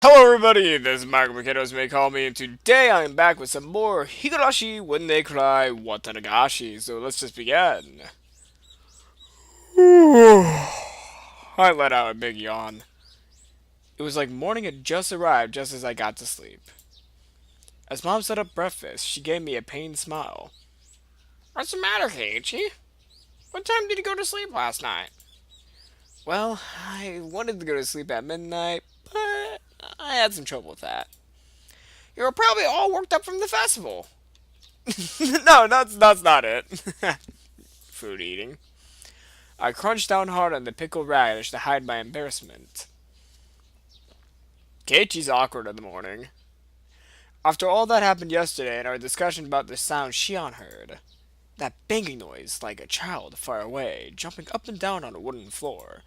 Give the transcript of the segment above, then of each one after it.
Hello everybody, this is Michael McKenna, as you may call me, and today I am back with some more Higurashi When They Cry Watanagashi, so let's just begin. I let out a big yawn. It was like morning had just arrived just as I got to sleep. As Mom set up breakfast, she gave me a pained smile. What's the matter, Keiichi? What time did you go to sleep last night? Well, I wanted to go to sleep at midnight, but I had some trouble with that. You were probably all worked up from the festival. No, that's not it. Food eating. I crunched down hard on the pickled radish to hide my embarrassment. Keiichi's awkward in the morning. After all that happened yesterday and our discussion about the sound Shion heard, that banging noise like a child far away, jumping up and down on a wooden floor,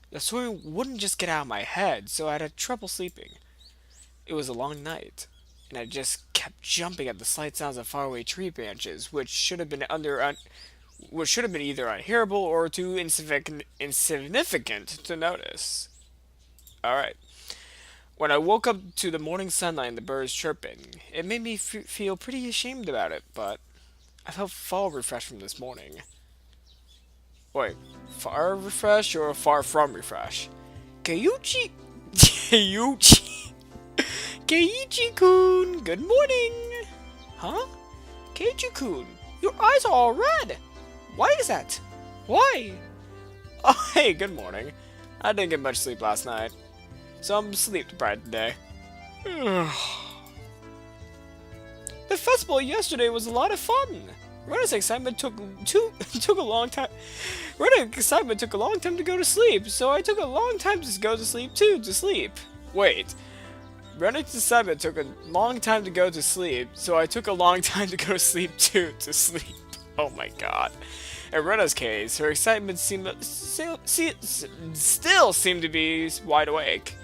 the story wouldn't just get out of my head, so I had trouble sleeping. It was a long night, and I just kept jumping at the slight sounds of faraway tree branches, which should have been either unhearable or too insignificant to notice. Alright. When I woke up to the morning sunlight and the birds chirping, it made me feel pretty ashamed about it, but I felt far refreshed from this morning. Wait, far refresh or far from refresh? Keiichi? Keiichi? Keiichi-kun, good morning! Huh? Keiichi-kun, your eyes are all red! Why is that? Why? Oh, hey, good morning. I didn't get much sleep last night, so I'm sleep deprived today. The festival yesterday was a lot of fun. Rena's excitement took a long time. Rena's excitement took a long time to go to sleep, so I took a long time to go to sleep too. To sleep. Wait. Rena's excitement took a long time to go to sleep, so I took a long time to go to sleep too. To sleep. Oh my god. In Rena's case, her excitement still seemed to be wide awake.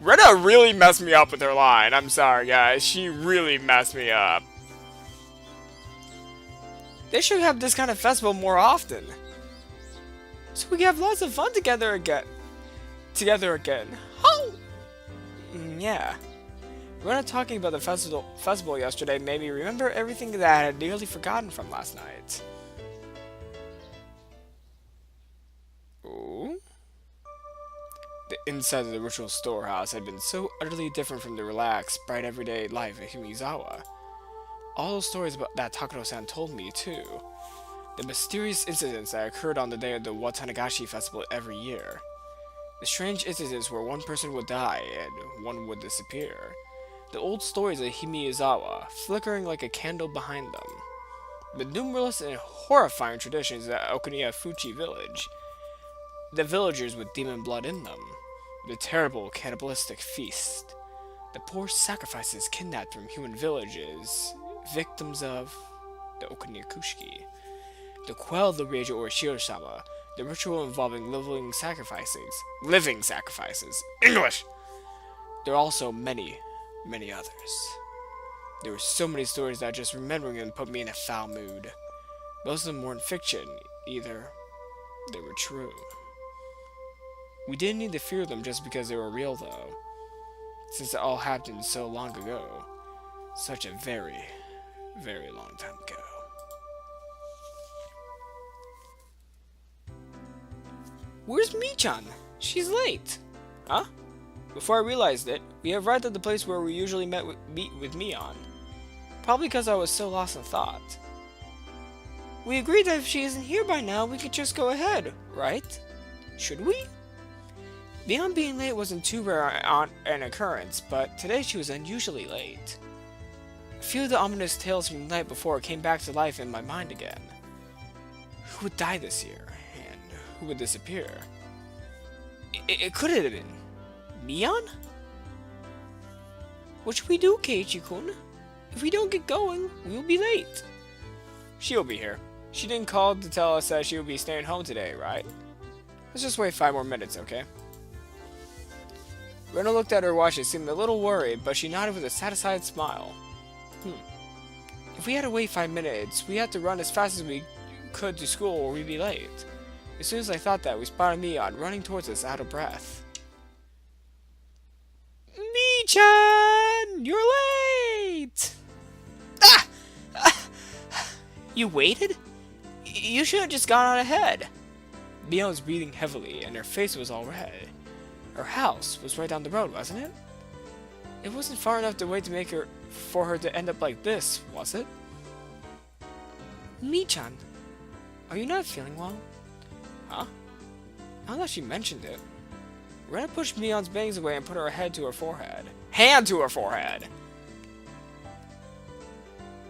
Rena really messed me up with her line. I'm sorry, guys. She really messed me up. They should have this kind of festival more often, so we can have lots of fun together again. Oh! Yeah. Rena talking about the festival yesterday made me remember everything that I had nearly forgotten from last night. Ooh? The inside of the ritual storehouse had been so utterly different from the relaxed, bright everyday life of Himizawa. All those stories about that Takano-san told me, too. The mysterious incidents that occurred on the day of the Watanagashi festival every year. The strange incidents where one person would die and one would disappear. The old stories of Himizawa, flickering like a candle behind them. The numerous and horrifying traditions at Okuniya Fuchi village. The villagers with demon blood in them. The terrible cannibalistic feast. The poor sacrifices kidnapped from human villages, victims of the Okuniyakushiki. To quell the rage or Shiro-sama, the ritual involving living sacrifices. English! There are also many, many others. There were so many stories that just remembering them put me in a foul mood. Most of them weren't fiction, either. They were true. We didn't need to fear them just because they were real, though. Since it all happened so long ago. Such a very, very long time ago. Where's Mi-chan? She's late. Huh? Before I realized it, we arrived at the place where we usually meet with Mion. Probably because I was so lost in thought. We agreed that if she isn't here by now, we could just go ahead, right? Should we? Mion being late wasn't too rare an occurrence, but today she was unusually late. A few of the ominous tales from the night before came back to life in my mind again. Who would die this year? And who would disappear? It could have been Mion? What should we do, Keiichi-kun? If we don't get going, we'll be late. She'll be here. She didn't call to tell us that she would be staying home today, right? Let's just wait 5 more minutes, okay? Rena looked at her watch and seemed a little worried, but she nodded with a satisfied smile. If we had to wait 5 minutes, we had to run as fast as we could to school or we'd be late. As soon as I thought that, we spotted Mion running towards us out of breath. Mi-chan! You're late! Ah! You waited? You should have just gone on ahead. Mia was breathing heavily, and her face was all red. Her house was right down the road, wasn't it? It wasn't far enough to wait for her to end up like this, was it? Mi-chan, are you not feeling well? Huh? Now that she mentioned it, Rena pushed Mion's bangs away and put her head to her forehead. Hand to her forehead!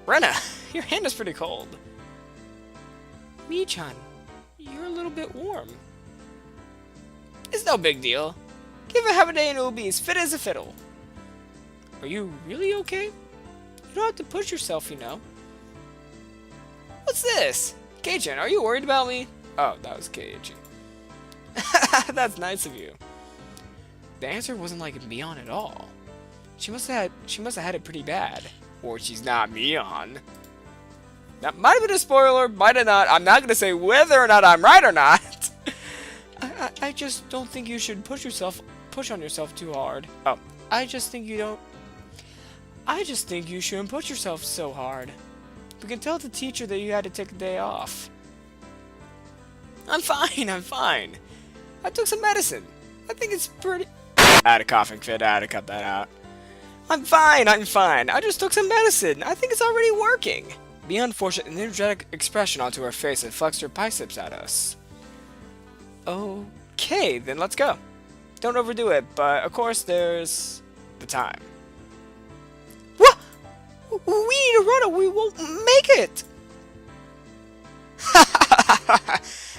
Rena, your hand is pretty cold. Mi-chan, you're a little bit warm. It's no big deal. Give it half a day and it will be as fit as a fiddle. Are you really okay? You don't have to push yourself, you know. What's this? Keiichi, are you worried about me? Oh, that was Keiichi. That's nice of you. The answer wasn't like Mion at all. She must have had it pretty bad. Or she's not Mion. That might have been a spoiler, might have not. I'm not gonna say whether or not I'm right or not. I just don't think you should push on yourself too hard. Oh, I just think you shouldn't push yourself so hard. We can tell the teacher that you had to take a day off. I'm fine. I took some medicine. I think it's pretty... I had a coughing fit, I had to cut that out. I'm fine. I just took some medicine. I think it's already working. Mion forced an energetic expression onto her face and flexed her biceps at us. Okay, then let's go. Don't overdo it, but of course there's the time. What? We need to run or we won't make it!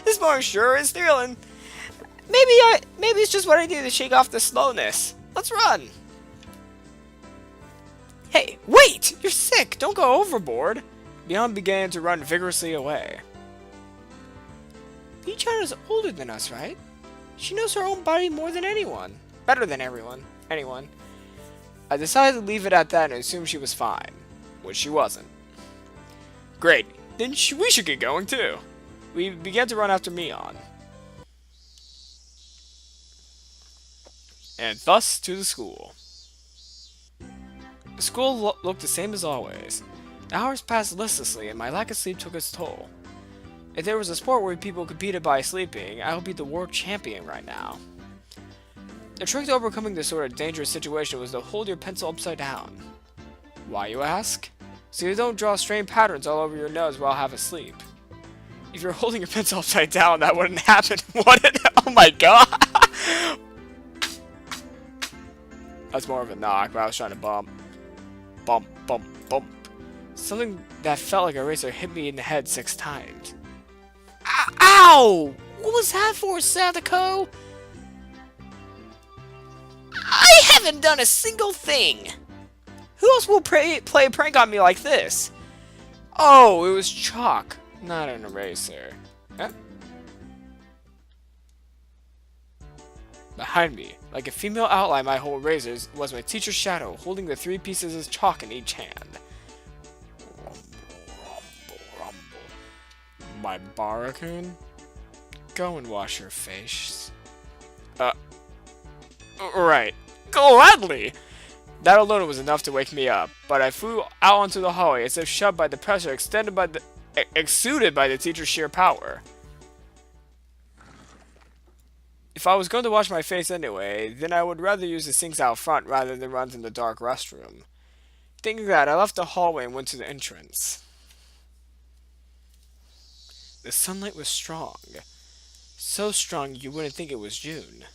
This boy sure is thrilling. Maybe it's just what I do to shake off the slowness. Let's run! Hey, wait! You're sick! Don't go overboard! Mion began to run vigorously away. Mi-chan is older than us, right? She knows her own body more than anyone. Better than anyone. I decided to leave it at that and assume she was fine. Which she wasn't. Great. Then we should get going too. We began to run after Mion. And thus to the school. The school looked the same as always. The hours passed listlessly and my lack of sleep took its toll. If there was a sport where people competed by sleeping, I would be the world champion right now. The trick to overcoming this sort of dangerous situation was to hold your pencil upside down. Why, you ask? So you don't draw strange patterns all over your nose while half asleep. If you're holding your pencil upside down, that wouldn't happen, would it? Oh my god! That's more of a knock, but I was trying to bump. Bump, bump, bump. Something that felt like a razor hit me in the head 6 times. Ow! What was that for, Sadako? I haven't done a single thing! Who else will play a prank on me like this? Oh, it was chalk, not an eraser. Huh? Behind me, like a female outline my whole razors, was my teacher's shadow, holding the 3 pieces of chalk in each hand. My Baracoon? Go and wash your face. Right. Gladly! That alone was enough to wake me up, but I flew out onto the hallway as if shoved by the pressure exuded by the teacher's sheer power. If I was going to wash my face anyway, then I would rather use the sinks out front rather than run to the dark restroom. Thinking that, I left the hallway and went to the entrance. The sunlight was strong. So strong you wouldn't think it was June.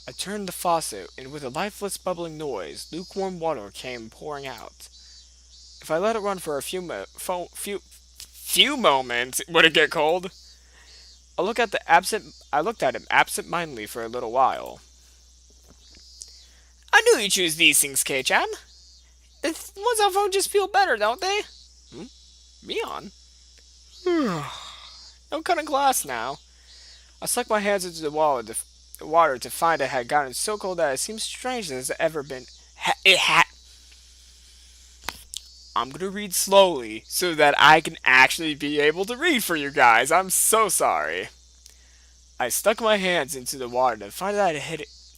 I turned the faucet, and with a lifeless bubbling noise, lukewarm water came pouring out. If I let it run for a few moments, would it get cold? I looked at him absent-mindedly for a little while. I knew you'd choose these things, Kei-chan. The ones on phone just feel better, don't they? Mion? No cutting glass now. I sucked my hands into the water to find it had gotten so cold that it seemed strange as it ever been. I'm gonna read slowly so that I can actually be able to read for you guys. I'm so sorry. I stuck my hands into the water to find that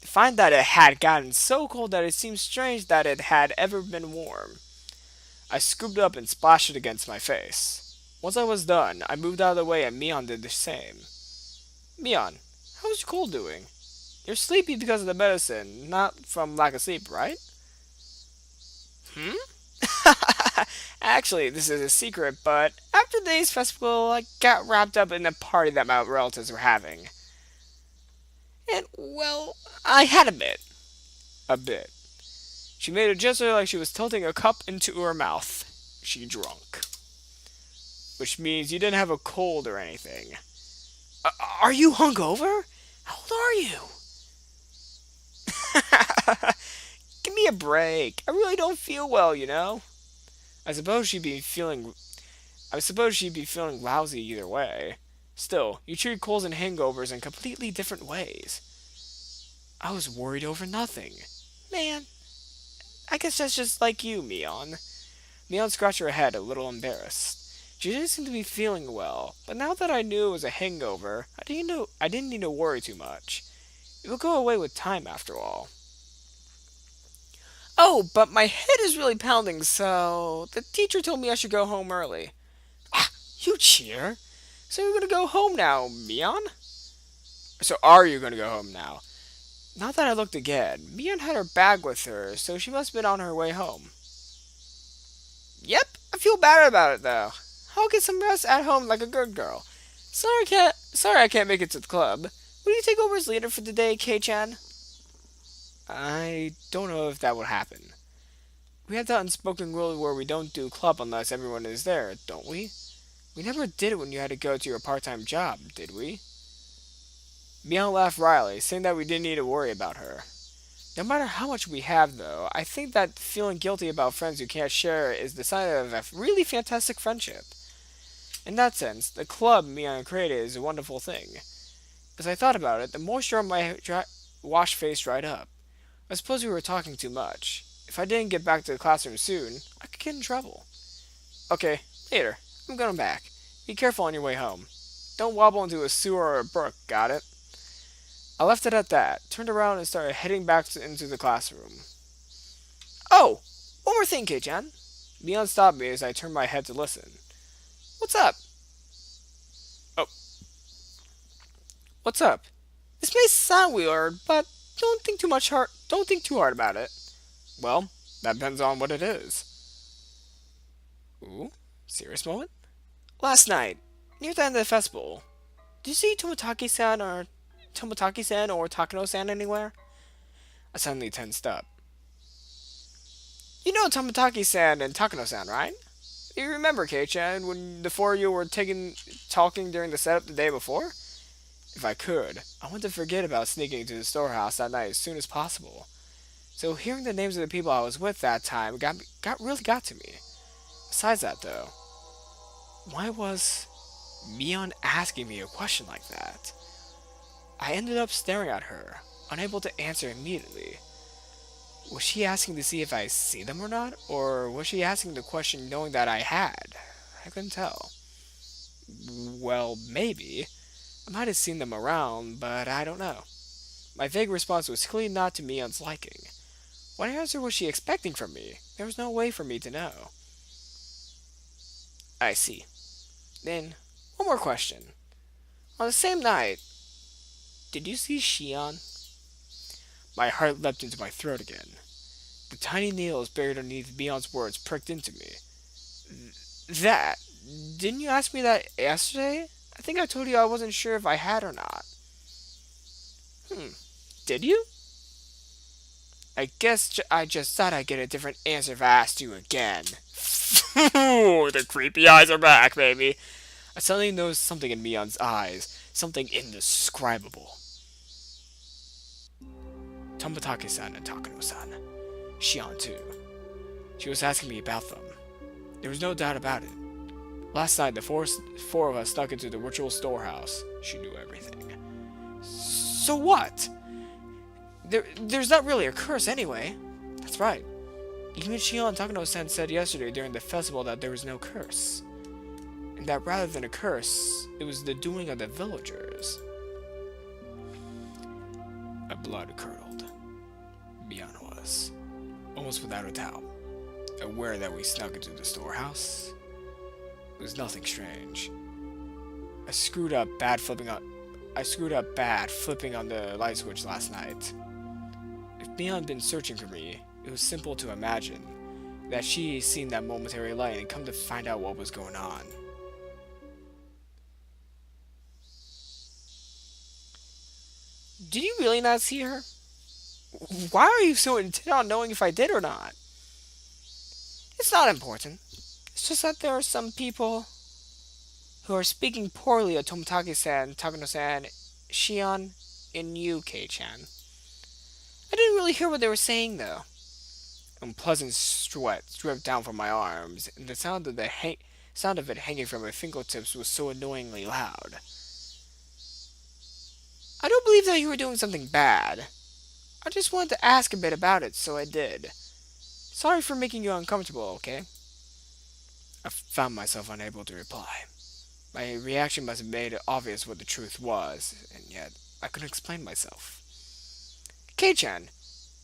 to find that it had gotten so cold that it seemed strange that it had ever been warm. I scooped it up and splashed it against my face. Once I was done, I moved out of the way and Mion did the same. Mion, how's your cold doing? You're sleepy because of the medicine, not from lack of sleep, right? Hmm? Actually, this is a secret, but after today's festival, I got wrapped up in a party that my relatives were having. And, well, I had a bit. A bit. She made a gesture like she was tilting a cup into her mouth. She drunk. Which means you didn't have a cold or anything. Are you hungover? How old are you? Give me a break. I really don't feel well, you know. I suppose she'd be feeling I suppose she'd be feeling lousy either way. Still, you treat colds and hangovers in completely different ways. I was worried over nothing. Man, I guess that's just like you, Mion. Mion scratched her head, a little embarrassed. She didn't seem to be feeling well, but now that I knew it was a hangover, I didn't need to worry too much. It will go away with time after all. Oh, but my head is really pounding, so the teacher told me I should go home early. Ah, you cheer. So you're gonna go home now, Mion? So are you gonna go home now? Now that I looked again, Mion had her bag with her, so she must have been on her way home. Yep, I feel bad about it though. I'll get some rest at home like a good girl. Sorry I can't make it to the club. Will you take over as leader for the day, Kei-chan? I don't know if that would happen. We have that unspoken rule where we don't do club unless everyone is there, don't we? We never did it when you had to go to your part-time job, did we? Mion laughed wryly, saying that we didn't need to worry about her. No matter how much we have, though, I think that feeling guilty about friends you can't share is the sign of a really fantastic friendship. In that sense, the club Mion created is a wonderful thing. As I thought about it, the moisture on my washed face dried up. I suppose we were talking too much. If I didn't get back to the classroom soon, I could get in trouble. Okay, later. I'm going back. Be careful on your way home. Don't wobble into a sewer or a brook, got it? I left it at that, turned around and started heading back into the classroom. Oh! One more thing, Kei-chan. Mion stopped me as I turned my head to listen. What's up? Oh. What's up? This may sound weird, but don't think too hard about it. Well, that depends on what it is. Ooh, serious moment? Last night, near the end of the festival, did you see Tomotaki-san or Takano-san anywhere? I suddenly tensed up. You know Tomotaki-san and Takano-san, right? You remember, Kei-chan, when the four of you were talking during the setup the day before? If I could, I wanted to forget about sneaking into the storehouse that night as soon as possible. So hearing the names of the people I was with that time really got to me. Besides that, though, why was Mion asking me a question like that? I ended up staring at her, unable to answer immediately. Was she asking to see if I see them or not? Or was she asking the question knowing that I had? I couldn't tell. Well, maybe. I might have seen them around, but I don't know. My vague response was clearly not to Mion's liking. What answer was she expecting from me? There was no way for me to know. I see. Then, one more question. On the same night, did you see Shion? My heart leapt into my throat again. The tiny needles buried underneath Mion's words pricked into me. That? Didn't you ask me that yesterday? I think I told you I wasn't sure if I had or not. Did you? I guess I just thought I'd get a different answer if I asked you again. The creepy eyes are back, baby. I suddenly noticed something in Mion's eyes. Something indescribable. Tomotaki-san and Takano-san. Shion, too. She was asking me about them. There was no doubt about it. Last night, the four of us snuck into the ritual storehouse. She knew everything. So what? There's not really a curse anyway. That's right. Even Shion and Takano-san said yesterday during the festival that there was no curse. And that rather than a curse, it was the doing of the villagers. My blood curdled. was, almost without a doubt, aware that we snuck into the storehouse. It was nothing strange. I screwed up bad flipping on the light switch last night. If Mion had been searching for me, it was simple to imagine that she seen that momentary light and come to find out what was going on. Did you really not see her? Why are you so intent on knowing if I did or not? It's not important. It's just that there are some people who are speaking poorly of Tomotage-san, Takano-san, Shion, and you, Kei-chan. I didn't really hear what they were saying, though. Unpleasant sweat dripped down from my arms, and the sound of it hanging from my fingertips was so annoyingly loud. I don't believe that you were doing something bad. I just wanted to ask a bit about it, so I did. Sorry for making you uncomfortable, okay? I found myself unable to reply. My reaction must have made it obvious what the truth was, and yet I couldn't explain myself. Kei-chan,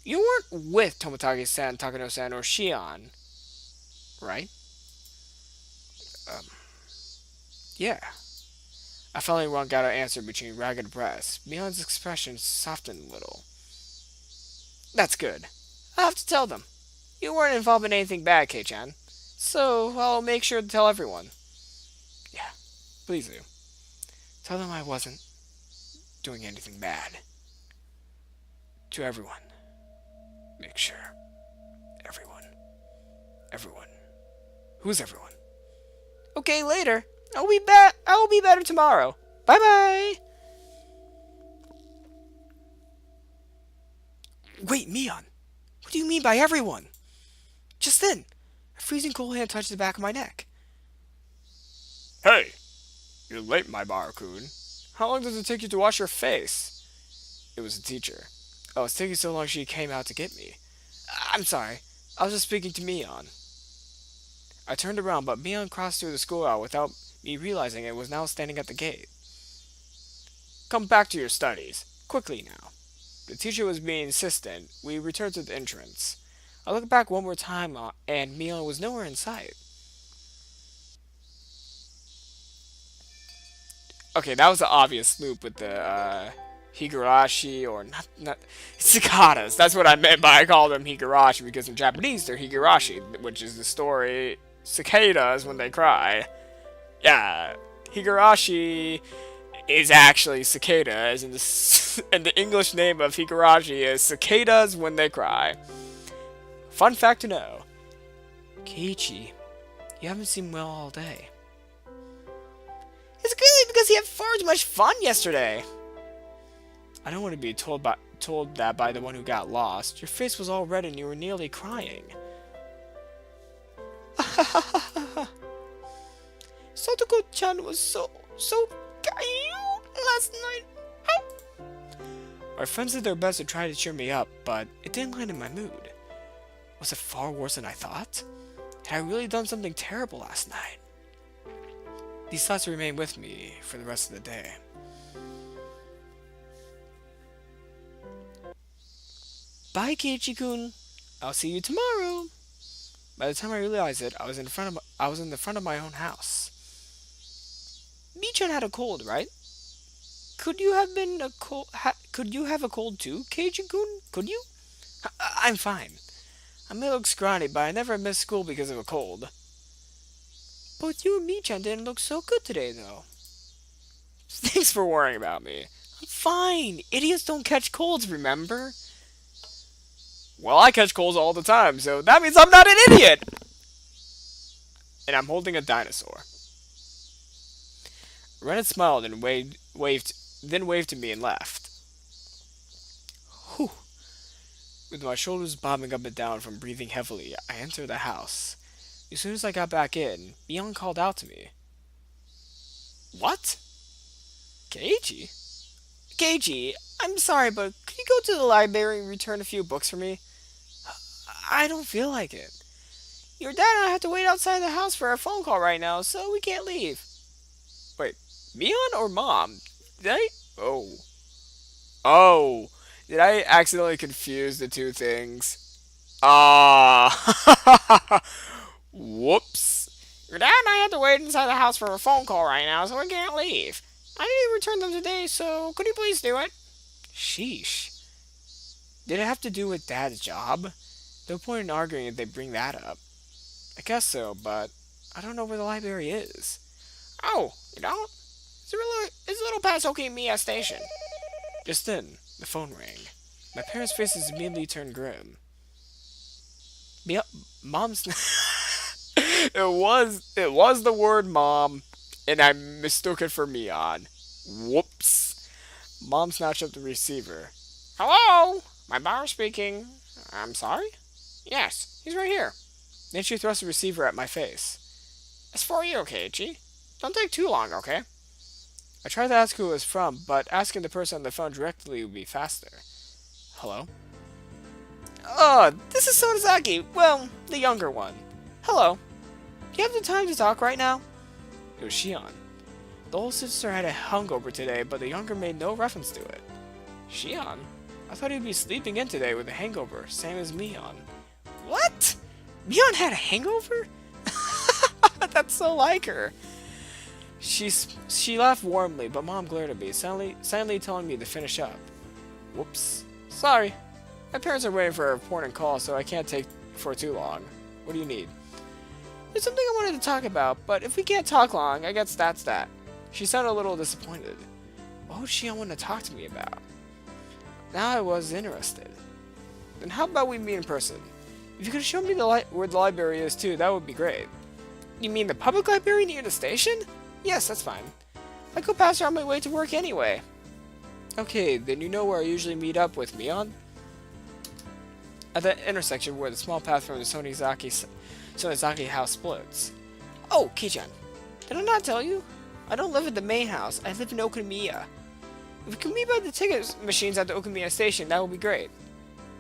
you weren't with Tomotage-san, Takano-san, or Shion, right? Yeah. I finally wrung out an answer between ragged breaths. Mion's expression softened a little. That's good. I'll have to tell them. You weren't involved in anything bad, Kei-chan. So I'll make sure to tell everyone. Yeah, please do. Tell them I wasn't doing anything bad. To everyone. Make sure. Everyone. Everyone. Who's everyone? Okay, later. I will be better tomorrow. Bye-bye. Wait, Mion. What do you mean by everyone? Just then, a freezing cold hand touched the back of my neck. Hey, you're late, my Barakun. How long does it take you to wash your face? It was the teacher. Oh, it's taking so long she came out to get me. I'm sorry. I was just speaking to Mion. I turned around, but Mion crossed through the schoolyard without me realizing it was now standing at the gate. Come back to your studies. Quickly now. The teacher was being insistent. We returned to the entrance. I looked back one more time, and Mion was nowhere in sight. Okay, that was an obvious loop with the Higurashi, or not cicadas. That's what I meant by I call them Higurashi, because in Japanese they're Higurashi, which is the story cicadas when they cry. Yeah, Higurashi is actually cicadas, and the English name of Higurashi is cicadas when they cry. Fun fact to know. Keiichi, you haven't seemed well all day. It's clearly because you had far too much fun yesterday. I don't want to be told that by the one who got lost. Your face was all red and you were nearly crying. Satoko-chan was so cute last night. My friends did their best to try to cheer me up, but it didn't lighten my mood. Was it far worse than I thought? Had I really done something terrible last night? These thoughts remained with me for the rest of the day. Bye, Keiichi-kun. I'll see you tomorrow. By the time I realized it, I was in the front of my own house. Mii-chan had a cold, right? Could you have a cold too, Keiichi-kun? Could you? I'm fine. I may look scrawny, but I never missed school because of a cold. Both you and Mii-chan didn't look so good today, though. Thanks for worrying about me. I'm fine. Idiots don't catch colds, remember? Well, I catch colds all the time, so that means I'm not an idiot! And I'm holding a dinosaur. Ren smiled and waved to me and left. Whew. With my shoulders bobbing up and down from breathing heavily, I entered the house. As soon as I got back in, Mion called out to me. What? Keiichi? Keiichi, I'm sorry, but could you go to the library and return a few books for me? I don't feel like it. Your dad and I have to wait outside the house for a phone call right now, so we can't leave. Wait, Mion or Mom? Did I? Oh. Did I accidentally confuse the two things? Ah. Whoops. Your dad and I had to wait inside the house for a phone call right now, so we can't leave. I need to return them today, so could you please do it? Sheesh. Did it have to do with Dad's job? No point in arguing if they bring that up. I guess so, but I don't know where the library is. Oh, you don't? It's a little past Okimiya Station. Just then, the phone rang. My parents' faces immediately turned grim. Me- Mom's. it was the word mom, and I mistook it for Mion. Whoops. Mom snatched up the receiver. Hello, my bar speaking. I'm sorry. Yes, he's right here. Then she thrust the receiver at my face. It's for you, Keiichi. Don't take too long, okay? I tried to ask who it was from, but asking the person on the phone directly would be faster. Hello? Oh, this is Sonozaki. Well, the younger one. Hello. Do you have the time to talk right now? It was Shion. The older sister had a hungover today, but the younger made no reference to it. Shion? I thought he'd be sleeping in today with a hangover, same as Mion. What? Mion had a hangover? That's so like her. She laughed warmly, but Mom glared at me, silently telling me to finish up. Whoops. Sorry. My parents are waiting for a important call, so I can't take for too long. What do you need? There's something I wanted to talk about, but if we can't talk long, I guess that's that. She sounded a little disappointed. What would she want to talk to me about? Now I was interested. Then how about we meet in person? If you could show me where the library is too, that would be great. You mean the public library near the station? Yes, that's fine. I go past her on my way to work anyway. Okay, then you know where I usually meet up with Mion? At the intersection where the small path from the Sonozaki house splits. Oh, Kei-chan. Did I not tell you? I don't live at the main house. I live in Okamiya. If we can meet by the ticket machines at the Okamiya station, that would be great.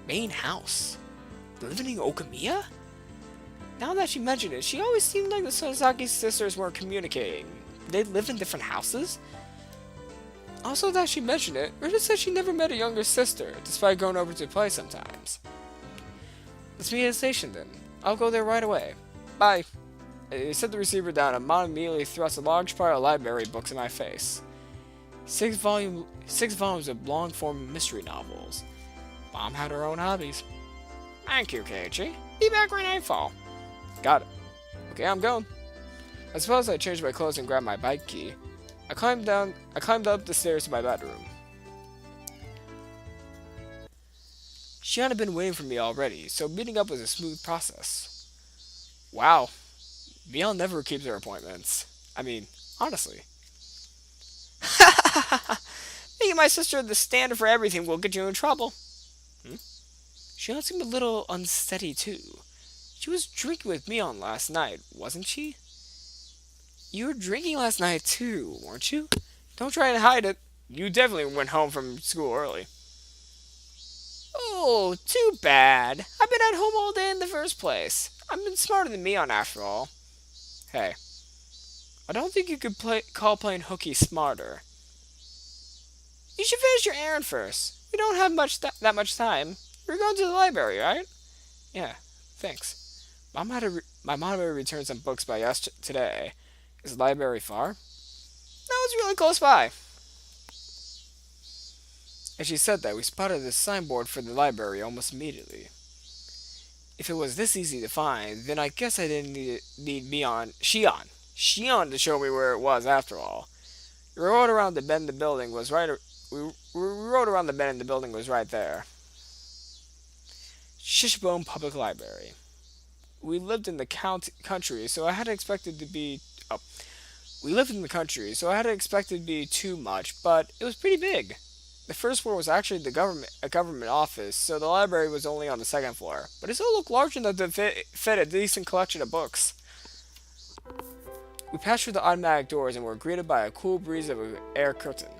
Main house? Living in Okamiya? Now that she mentioned it, she always seemed like the Sonozaki sisters weren't communicating. They live in different houses? Also, that she mentioned it, Rita said she never met a younger sister, despite going over to play sometimes. Let's meet at the station then. I'll go there right away. Bye. I set the receiver down and Mom immediately thrust a large pile of library books in my face. Six volumes of long-form mystery novels. Mom had her own hobbies. Thank you, Keiichi. Be back when nightfall. Got it. Okay, I'm going. I suppose I changed my clothes and grabbed my bike key. I climbed up the stairs to my bedroom. Shion had been waiting for me already, so meeting up was a smooth process. Wow. Mion never keeps her appointments. I mean, honestly. Making my sister the standard for everything will get you in trouble. Shion seemed a little unsteady, too. She was drinking with Mion last night, wasn't she? You were drinking last night, too, weren't you? Don't try and hide it. You definitely went home from school early. Oh, too bad. I've been at home all day in the first place. I've been smarter than Mion, after all. Hey, I don't think you could call playing hooky smarter. You should finish your errand first. We don't have that much time. We're going to the library, right? Yeah, thanks. My mom had to return some books by today. Is the library far? No, it's really close by. As she said that, we spotted the signboard for the library almost immediately. If it was this easy to find, then I guess I didn't need Shion to show me where it was after all. We rode around the bend in the building was right. We rode around the bend in the building was right there. Shishibone Public Library. We lived in the country, so I hadn't expected to be. Oh, we lived in the country, so I hadn't expected to be too much, but it was pretty big. The first floor was actually a government office, so the library was only on the second floor, but it still looked large enough to fit a decent collection of books. We passed through the automatic doors and were greeted by a cool breeze of an air curtain.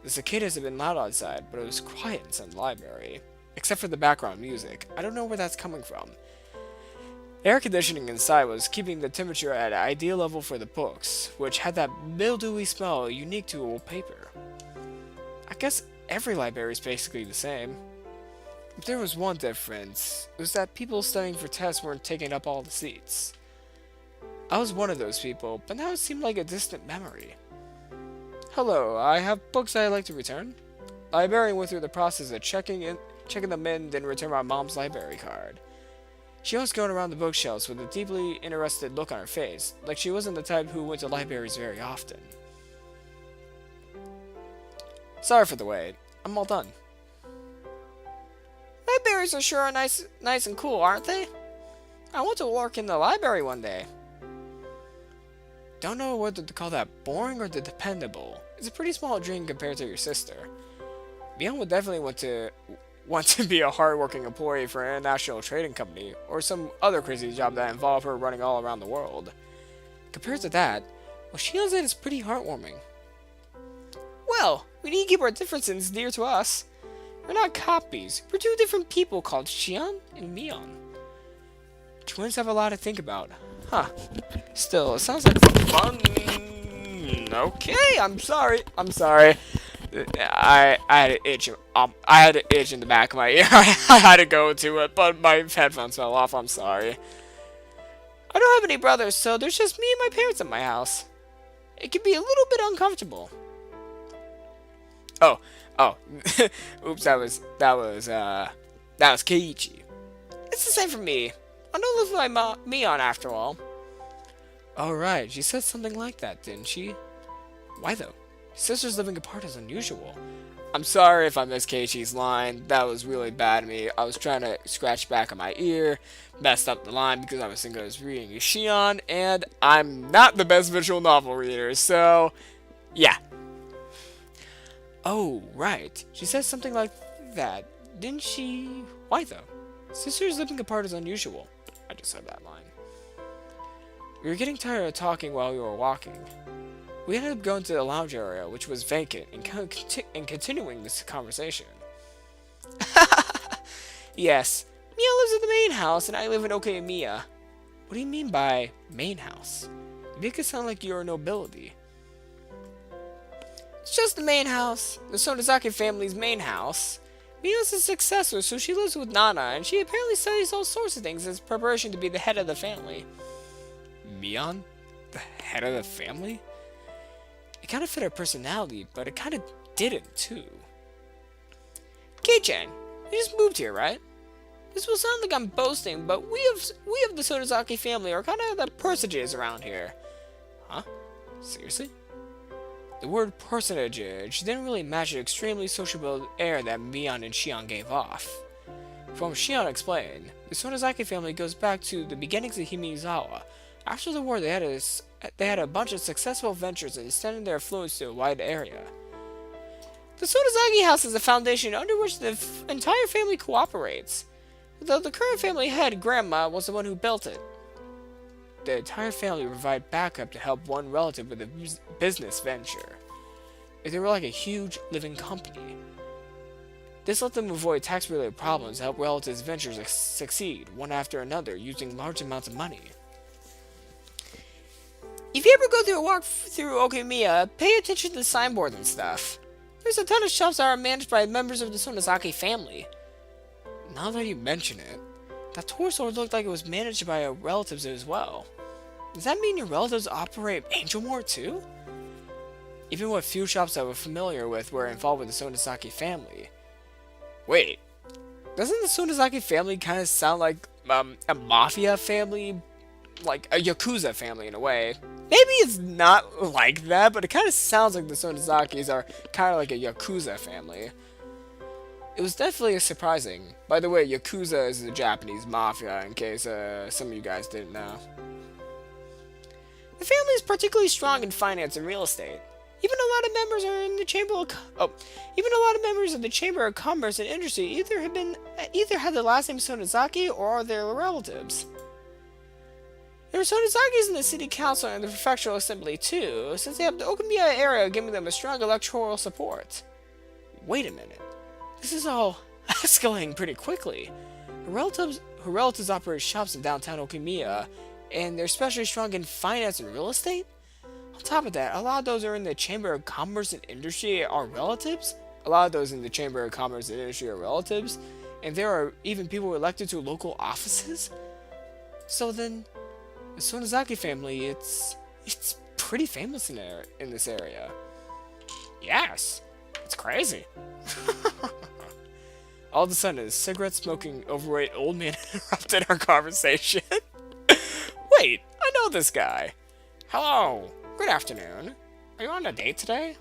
The cicadas had been loud outside, but it was quiet inside the library, except for the background music. I don't know where that's coming from. Air conditioning inside was keeping the temperature at an ideal level for the books, which had that mildewy smell unique to old paper. I guess every library is basically the same. But there was one difference. It was that people studying for tests weren't taking up all the seats. I was one of those people, but now it seemed like a distant memory. Hello, I have books I'd like to return. The librarian went through the process of checking them in, then returned my mom's library card. She was going around the bookshelves with a deeply interested look on her face, like she wasn't the type who went to libraries very often. Sorry for the wait. I'm all done. Libraries are sure nice and cool, aren't they? I want to work in the library one day. Don't know whether to call that boring or dependable. It's a pretty small dream compared to your sister. Mion would definitely want to be a hardworking employee for an international trading company, or some other crazy job that involved her running all around the world. Compared to that, what she does is pretty heartwarming. Well, we need to keep our differences dear to us. We're not copies. We're two different people called Xian and Mion. Twins have a lot to think about. Huh. Still, it sounds like fun. Okay, I'm sorry. I had an itch. I had an itch in the back of my ear. I had to go to it, but my headphones fell off. I'm sorry. I don't have any brothers, so there's just me and my parents at my house. It can be a little bit uncomfortable. Oh. Oops, that was Keiichi. It's the same for me. I don't live with my Mion after all. Alright, she said something like that, didn't she? Why though? Sisters living apart is unusual. I'm sorry if I missed Keiichi's line. That was really bad of me. I was trying to scratch back on my ear, messed up the line because I was thinking I was reading Shion, and I'm not the best visual novel reader, so yeah. Oh, right. She said something like that, didn't she? Why though? Sisters living apart is unusual. I just said that line. We were getting tired of talking while we were walking. We ended up going to the lounge area, which was vacant, and continuing this conversation. Yes, Mia lives in the main house, and I live in Okayamiya. What do you mean by main house? You make it sound like you're a nobility. It's just the main house, the Sonozaki family's main house. Mia's a successor, so she lives with Nana, and she apparently studies all sorts of things as preparation to be the head of the family. Mion? The head of the family? It kind of fit her personality, but it kind of didn't, too. Kei-chan, you just moved here, right? This will sound like I'm boasting, but we of the Sonozaki family are kind of the personages around here. Huh? Seriously? The word personage didn't really match the extremely sociable air that Mion and Shion gave off. From Shion explained, the Sonozaki family goes back to the beginnings of Himizawa. After the war, they had a bunch of successful ventures and extended their influence to a wide area. The Sonozaki house is the foundation under which the entire family cooperates, though the current family head, Grandma, was the one who built it. The entire family provided backup to help one relative with a business venture. They were like a huge living company. This let them avoid tax-related problems and help relatives' ventures succeed, one after another, using large amounts of money. If you ever go through a walk through Okamiya, pay attention to the signboards and stuff. There's a ton of shops that are managed by members of the Sonozaki family. Now that you mention it, that toy store looked like it was managed by relatives as well. Does that mean your relatives operate Angel Mart too? Even what few shops I was familiar with were involved with the Sonozaki family. Wait, doesn't the Sonozaki family kind of sound like a mafia family? Like a Yakuza family in a way. Maybe it's not like that, but it kind of sounds like the Sonozakis are kind of like a Yakuza family. It was definitely surprising. By the way, Yakuza is the Japanese mafia, in case some of you guys didn't know. The family is particularly strong in finance and real estate. Even a lot of members are in the Chamber of Commerce and Industry either have the last name Sonozaki or are their relatives. There are Sonozakis in the city council and the prefectural assembly too, since they have the Okamiya area giving them a strong electoral support. Wait a minute. This is all escalating pretty quickly. Her relatives operate shops in downtown Okamiya, and they're especially strong in finance and real estate? On top of that, a lot of those are in the Chamber of Commerce and Industry are relatives. And there are even people elected to local offices? So then, the Sonozaki family, it's pretty famous in this area. Yes, it's crazy. All of a sudden, a cigarette-smoking, overweight old man interrupted our conversation. Wait, I know this guy. Hello, good afternoon. Are you on a date today?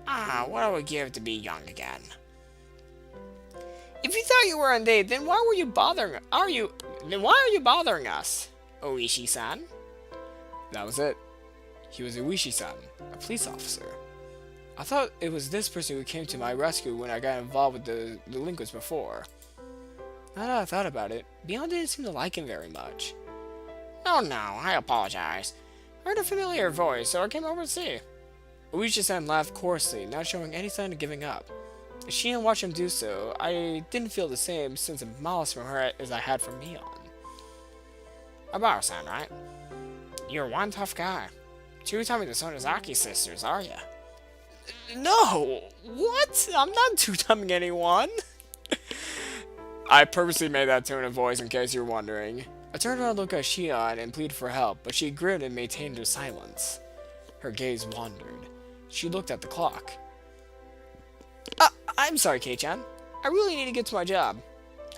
What I would give to be young again. If you thought you were on a date, then why were you bothering? Then why are you bothering us, Oishi-san? That was it. He was Oishi-san, a police officer. I thought it was this person who came to my rescue when I got involved with the delinquents before. Now that I thought about it, Beyond didn't seem to like him very much. Oh no, I apologize. I heard a familiar voice, so I came over to see. Oishi-san laughed coarsely, not showing any sign of giving up. As Shion watched him do so, I didn't feel the same sense of malice from her as I had from Mion. Abaro-san, right? You're one tough guy. Two-timing the Sonozaki sisters, are ya? No! What? I'm not two-timing anyone! I purposely made that tone of voice in case you were wondering. I turned around to look at Shion and pleaded for help, but she grinned and maintained her silence. Her gaze wandered. She looked at the clock. I'm sorry, Kei-chan. I really need to get to my job.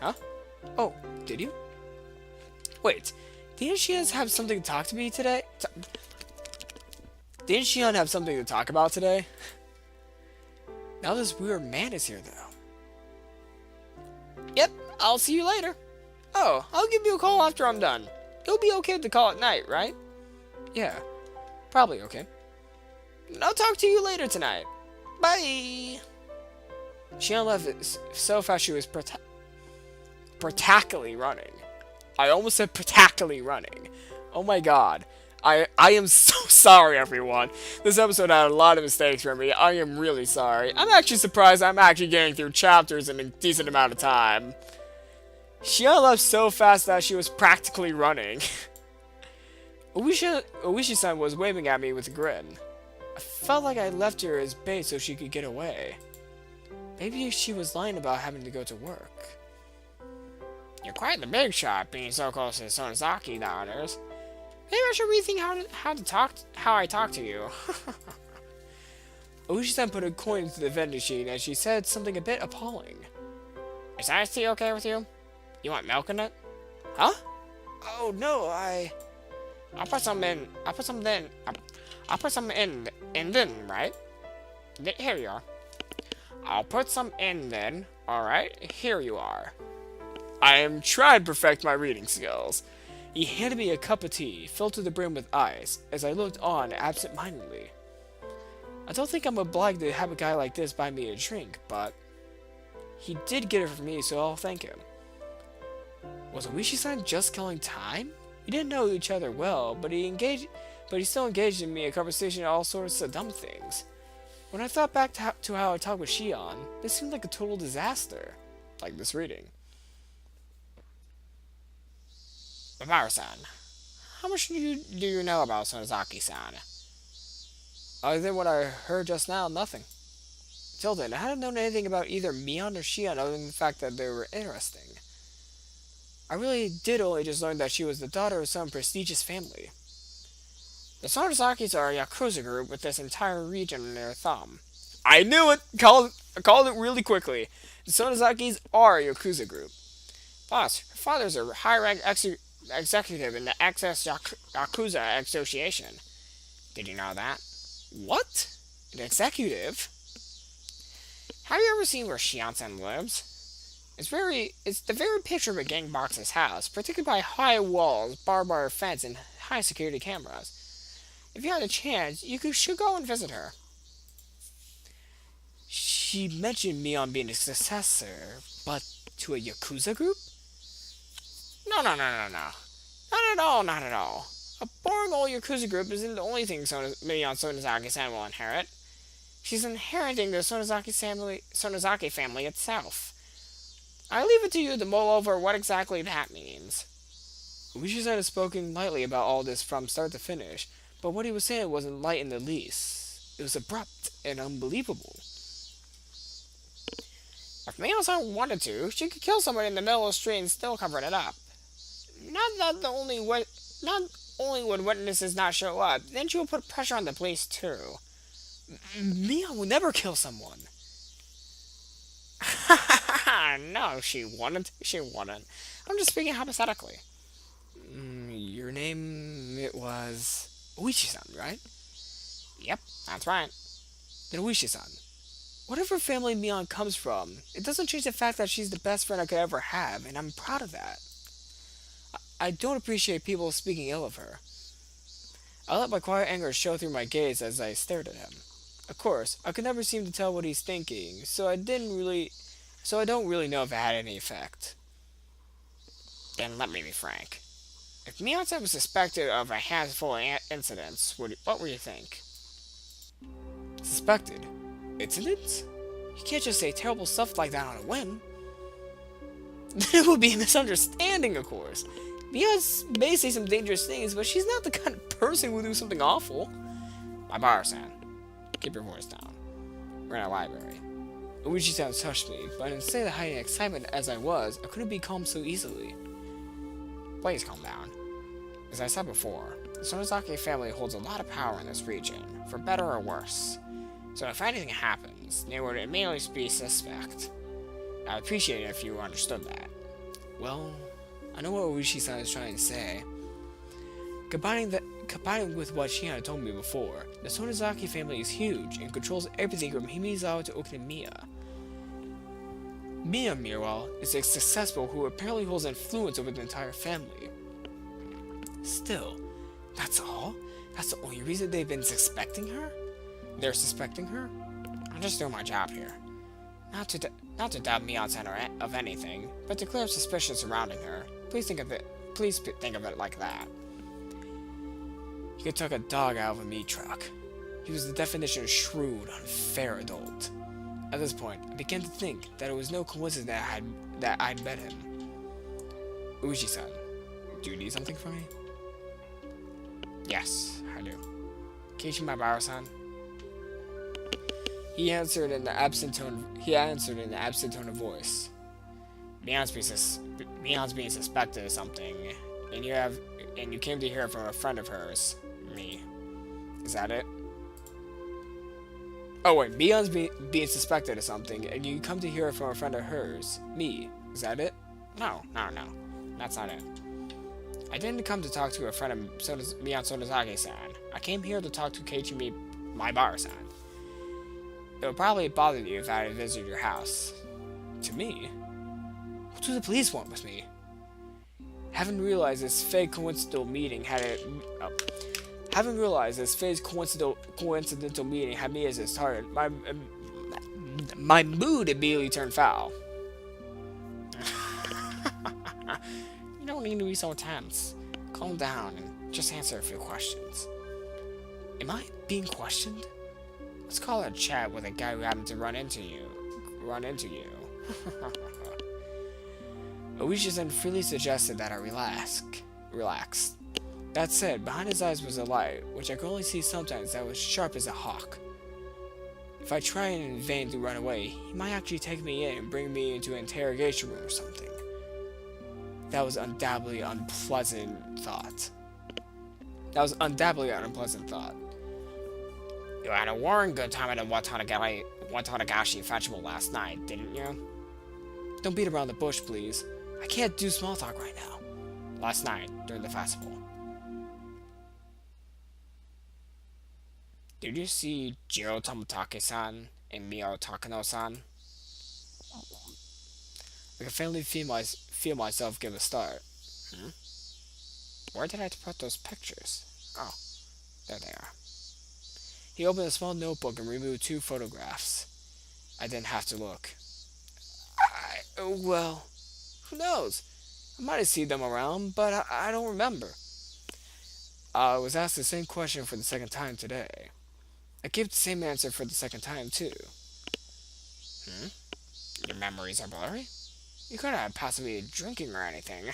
Huh? Oh, did you? Wait, didn't Shion have something to talk to me today? Didn't Shion have something to talk about today? Now this weird man is here, though. Yep, I'll see you later. Oh, I'll give you a call after I'm done. It'll be okay to call at night, right? Yeah, probably okay. I'll talk to you later tonight. Bye! Shion left so fast she was practically running. I almost said practically running. Oh my god. I am so sorry, everyone. This episode had a lot of mistakes for me. I am really sorry. I'm actually surprised I'm actually getting through chapters in a decent amount of time. Shion left so fast that she was practically running. Oishi-san was waving at me with a grin. I felt like I left her as bait so she could get away. Maybe she was lying about having to go to work. You're quite the big shot, being so close to the Sonozaki daughters. Maybe I should rethink how I talk to you. Oishi-san put a coin into the vending machine and she said something a bit appalling. Is iced tea okay with you? You want milk in it? Huh? Oh no, I'll put some in. I'll put some in then, right? Here you are. I'll put some in then. Alright, here you are. I am trying to perfect my reading skills. He handed me a cup of tea, filled to the brim with ice, as I looked on absent-mindedly. I don't think I'm obliged to have a guy like this buy me a drink, but he did get it for me, so I'll thank him. Was Oishi-san just killing time? We didn't know each other well, but he still engaged in me a conversation on all sorts of dumb things. When I thought back to how I talked with Shion, this seemed like a total disaster. Like this reading. Babara-san, how much do you know about Sonozaki-san? Other than what I heard just now, nothing. Till then, I hadn't known anything about either Mion or Shion other than the fact that they were interesting. I really did only just learn that she was the daughter of some prestigious family. The Sonozakis are a Yakuza group with this entire region in their thumb. I knew it! I called it really quickly. The Sonozakis are a Yakuza group. Boss, her father's a high-rank executive in the Access Yakuza Association. Did you know that? What? An executive? Have you ever seen where Shion-san lives? It's the very picture of a gang boss's house, protected by high walls, barbed wire fence, and high security cameras. If you had a chance, should go and visit her. She mentioned me on being a successor, but to a Yakuza group? No. Not at all, not at all. A boring old Yakuza group isn't the only thing Mion Sonozaki-san will inherit. She's inheriting the Sonozaki family itself. I leave it to you to mull over what exactly that means. Oishi-san had spoken lightly about all this from start to finish, but what he was saying wasn't light in the least. It was abrupt and unbelievable. A Miyasan wanted to, she could kill somebody in the middle of the street and still cover it up. Not that the only not only would witnesses not show up, then she would put pressure on the police too. Mia would never kill someone. No, she wouldn't. She wouldn't. I'm just speaking hypothetically. Your name, it was Uichi-san, right? Yep, that's right. Then Uichi-san. Whatever family Mion comes from, it doesn't change the fact that she's the best friend I could ever have, and I'm proud of that. I don't appreciate people speaking ill of her. I let my quiet anger show through my gaze as I stared at him. Of course, I could never seem to tell what he's thinking, so I don't really know if it had any effect. Then let me be frank. If Miyata was suspected of a handful of incidents, what would you think? Suspected? Incidents? You can't just say terrible stuff like that on a whim. It would be a misunderstanding, of course. Mia may say some dangerous things, but she's not the kind of person who would do something awful. My bar-san, keep your voice down. We're in a library. Uichi-san touched me, but instead of hiding excitement as I was, I couldn't be calm so easily. Please calm down. As I said before, the Sonozaki family holds a lot of power in this region, for better or worse. So if anything happens, they would immediately be suspect. I'd appreciate it if you understood that. Well, I know what Uichi-san is trying to say. Combining with what Shiana told me before, the Sonozaki family is huge and controls everything from Himizawa to Okinomiya. Miya, meanwhile, is a successful who apparently holds influence over the entire family. Still, that's all? That's the only reason they've been suspecting her? They're suspecting her? I'm just doing my job here. Not to doubt Miya-san of anything, but to clear up suspicion surrounding her. Please think of it like that. He could tuck a dog out of a meat truck. He was the definition of shrewd, unfair adult. At this point, I began to think that it was no coincidence that I'd met him. Uji-san, do you need something from me? Yes, I do. Keiichi Maibara-san? He answered in the absent tone of voice. Mion's being suspected of something, and you came to hear it from a friend of hers, me. Is that it? Oh wait, Mion's being suspected of something, and you come to hear it from a friend of hers, me. Is that it? No. That's not it. I didn't come to talk to a friend of Mion Sonozaki-san. I came here to talk to Keiichi Maibara-san. It would probably bother you if I had visited your house. To me? What do the police want with me? Haven't realized this fake coincidental meeting had me as its target. My mood immediately turned foul. You don't need to be so tense. Calm down and just answer a few questions. Am I being questioned? Let's call it a chat with a guy who happened to run into you. Oishi-san freely suggested that I relax. That said, behind his eyes was a light, which I could only see sometimes, that was sharp as a hawk. If I tried in vain to run away, he might actually take me in and bring me into an interrogation room or something. That was undoubtedly an unpleasant thought. You had a warm good time at the Watanagashi festival last night, didn't you? Don't beat around the bush, please. I can't do small talk right now. Last night, during the festival. Did you see Jiro Toмотake-san and Mio Takano-san? I can finally feel myself give a start. Where did I put those pictures? Oh, there they are. He opened a small notebook and removed 2 photographs. I didn't have to look. Well, who knows? I might have seen them around, but I don't remember. I was asked the same question for the second time today. I gave the same answer for the second time, too. Your memories are blurry? You couldn't have possibly been drinking or anything.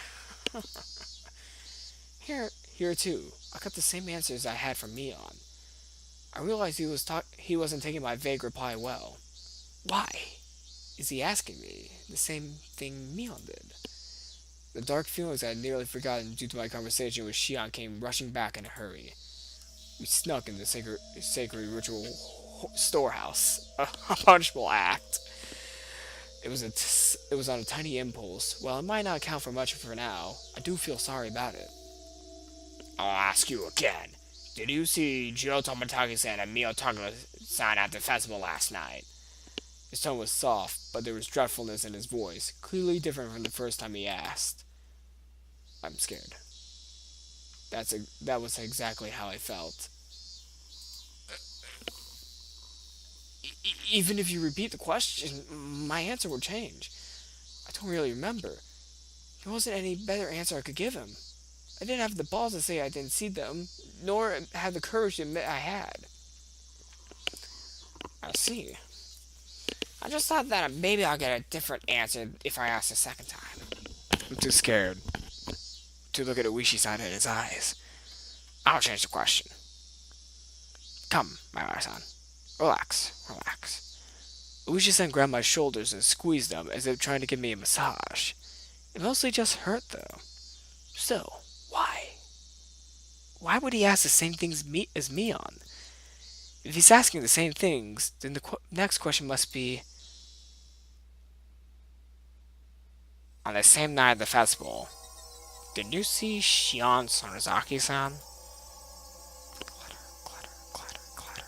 Here too, I got the same answers I had from Mion. I realized he wasn't taking my vague reply well. Why? is he asking me? The same thing Mion did. The dark feelings I had nearly forgotten due to my conversation with Shion came rushing back in a hurry. We snuck in the sacred ritual storehouse, a punishable act. It was on a tiny impulse. While it might not count for much for now, I do feel sorry about it. I'll ask you again. Did you see Jiro Tomataki-san and Mio Takura-san at the festival last night? His tone was soft, but there was dreadfulness in his voice, clearly different from the first time he asked. I'm scared. That was exactly how I felt. Even if you repeat the question, my answer would change. I don't really remember. There wasn't any better answer I could give him. I didn't have the balls to say I didn't see them, nor have the courage to admit I had. I see. I just thought that maybe I'll get a different answer if I ask a second time. I'm too scared to look at Oishi-san in his eyes. I'll change the question. Come, my son. Relax, relax. Oishi-san grabbed my shoulders and squeezed them as if trying to give me a massage. It mostly just hurt, though. Still, why? Why would he ask the same things as Mion? If he's asking the same things, then the next question must be... On the same night of the festival, did you see Shion Sonozaki-san? Clatter, clatter, clatter, clatter.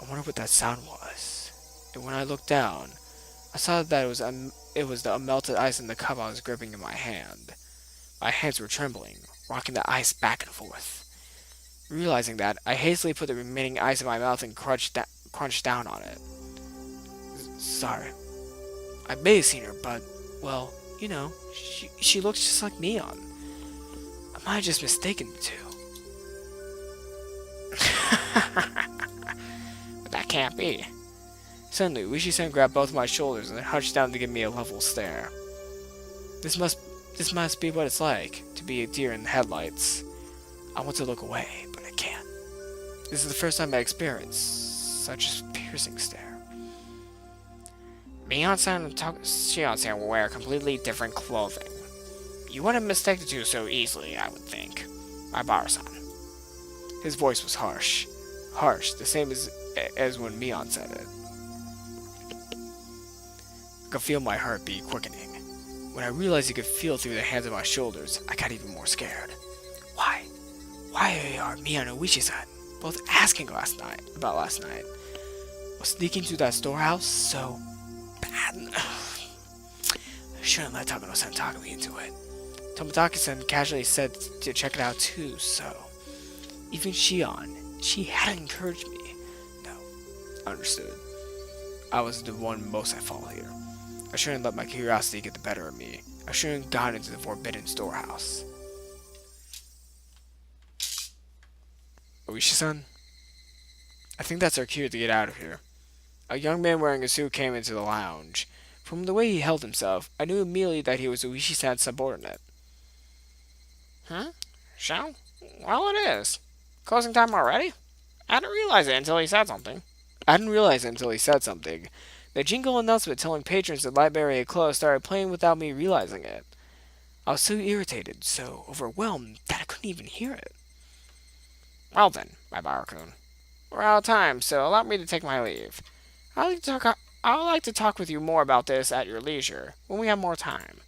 I wonder what that sound was. And when I looked down, I saw that it was the melted ice in the cup I was gripping in my hand. My hands were trembling, rocking the ice back and forth. Realizing that, I hastily put the remaining ice in my mouth and crunched down on it. Sorry. I may have seen her, but, well, you know, she looks just like Mion. I might have just mistaken the two. But that can't be. Suddenly, Oishi-san grabbed both my shoulders and hunched down to give me a level stare. This must be what it's like to be a deer in the headlights. I want to look away, but I can't. This is the first time I experienced such a piercing stare. Mion-san and Shion-san will wear completely different clothing. You wouldn't mistake the two so easily, I would think. My bar-san. His voice was harsh. Harsh, the same as when Mion said it. I could feel my heartbeat quickening. When I realized he could feel through the hands of my shoulders, I got even more scared. Why? Why are Mion and Oishi-san both asking about last night? Was sneaking through that storehouse so bad? I shouldn't let Takano-san talk me into it. Tomataki-san casually said to check it out too, so... Even Shion, she hadn't encouraged me. No, understood. I was the one most at fault here. I shouldn't let my curiosity get the better of me. I shouldn't have gone into the forbidden storehouse. Oishi-san? I think that's our cue to get out of here. A young man wearing a suit came into the lounge. From the way he held himself, I knew immediately that he was Oishi-san's subordinate. Huh? So? Well, it is. Closing time already? I didn't realize it until he said something. The jingle announcement telling patrons the library had closed started playing without me realizing it. I was so irritated, so overwhelmed, that I couldn't even hear it. Well then, my Barakun. We're out of time, so allow me to take my leave. I'd like to talk with you more about this at your leisure, when we have more time.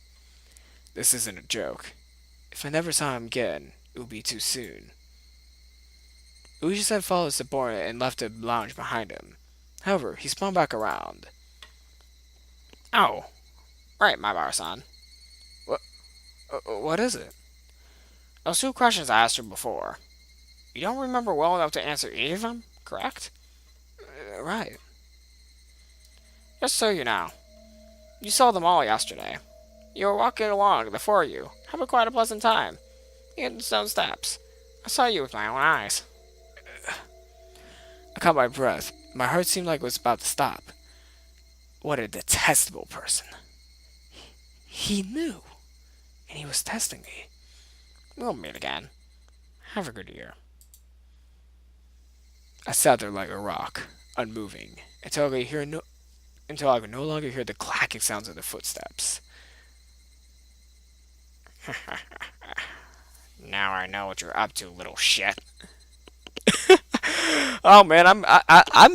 This isn't a joke. If I never saw him again, it would be too soon. Uji-san followed his subordinate and left the lounge behind him. However, he spun back around. Oh, right, my bar-san. What is it? Those two questions I asked you before. You don't remember well enough to answer either of them, correct? Right. Just so you know, you saw them all yesterday. You were walking along, the four of you, having quite a pleasant time. In stone steps. I saw you with my own eyes. I caught my breath. My heart seemed like it was about to stop. What a detestable person. He knew, and he was testing me. We'll meet again. Have a good year. I sat there like a rock, unmoving, until I could hear until I could no longer hear the clacking sounds of their footsteps. Now I know what you're up to, little shit. Oh man, I'm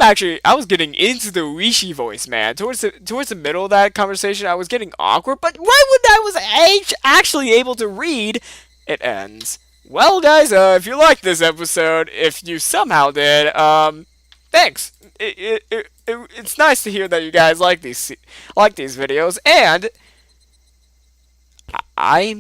actually I was getting into the Rishi voice, man. Towards the middle of that conversation, I was getting awkward. But right when I was actually able to read, it ends. Well, guys, if you liked this episode, if you somehow did, thanks. It's nice to hear that you guys like these videos, and I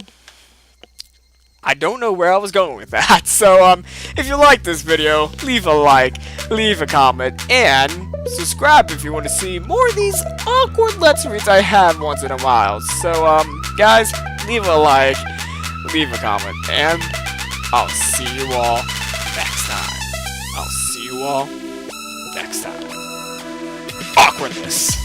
I don't know where I was going with that. So, if you like this video, leave a like, leave a comment, and subscribe if you want to see more of these awkward Let's Reads I have once in a while. So, guys, leave a like, leave a comment, and I'll see you all next time. I'll see you all next time. Awkwardness.